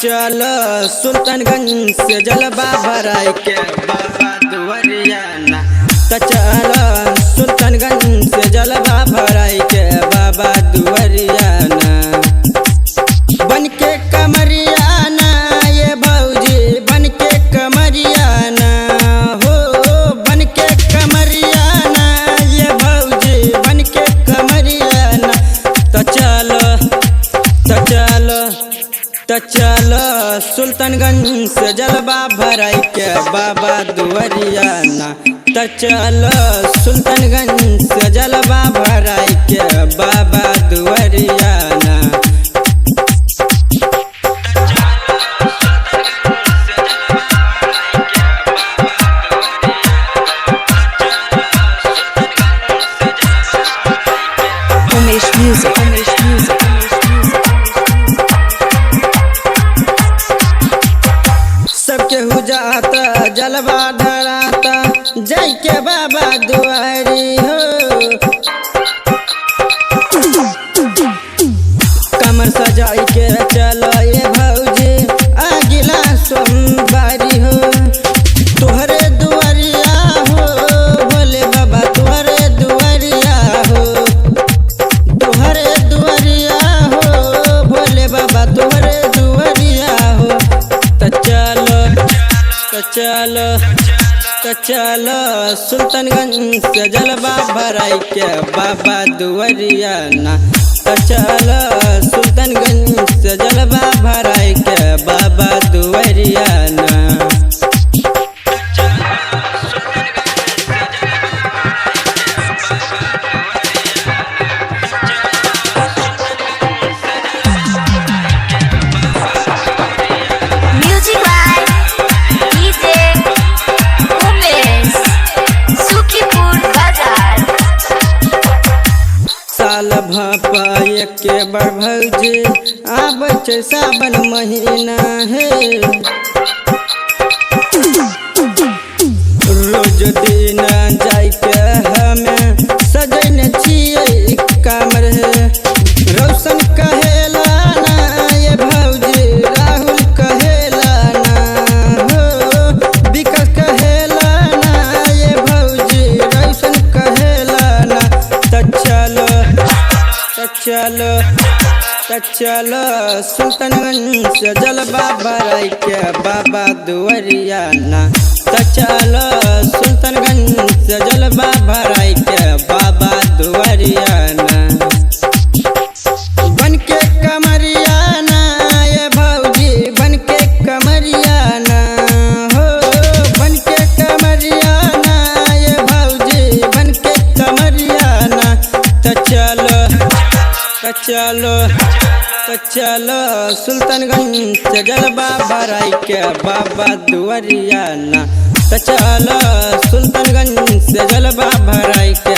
चल सुल्तानगंज से जलवा भराई के बाबा दुआरिया ना। चल सुल्तानगंज से जलवा भराई के बाबा दुआरिया ना। बन के कमरिया ना ये भौजी बन के कमरिया ना हो। बन के कमरिया ना ये भौजी बन के कमरिया ना। चल सुल्तानगंज से जलवा भराई के बाबा दुआरिया ना। चल सुल्तानगंज से जलवा भराई के बाबा दुआरिया ना। Umesh Music. सबके हो जाता जलवा धराता जय के बाबा दुआरी हो। कमर सजाई के चलो ये भौजी अगिला सोमवारी हो। तोहरे दुआरिया हो भोले बाबा तोहरे दुआरिया हो। तोहरे दुआरिया हो भोले बाबा तोहरे दुआरिया हो। चल सुल्तानगंज से जलवा भराई के बाबा दुआरिया ना। चल सुल्तानगंज से जलवा भराई के बाबा दुआरिया ना। साल भापाए के बार भौजी आबै छै सावन महीना है। रोज दिन जाय के हमें सजैने छियै कामर है। रोशन कहेला ना ये भौजी राहुल कहेला ना हो। विकास कहेला ना ये भौजी रोशन कहेला ना। चल सुल्तानगंज से जलवा भराई के बाबा दुआरिया ना। चल सुल्तानगंज से जलवा भराई के बाबा दुआरिया ना। बन के कमरिया ना ये भौजी बन के कमरिया ना हो। बन के कमरिया ना ये भौजी बन के कमरिया ना। चल सुल्तानगंज से जलवा भराई के बाबा दुआरिया ना। चल सुल्तानगंज से जलवा भराई के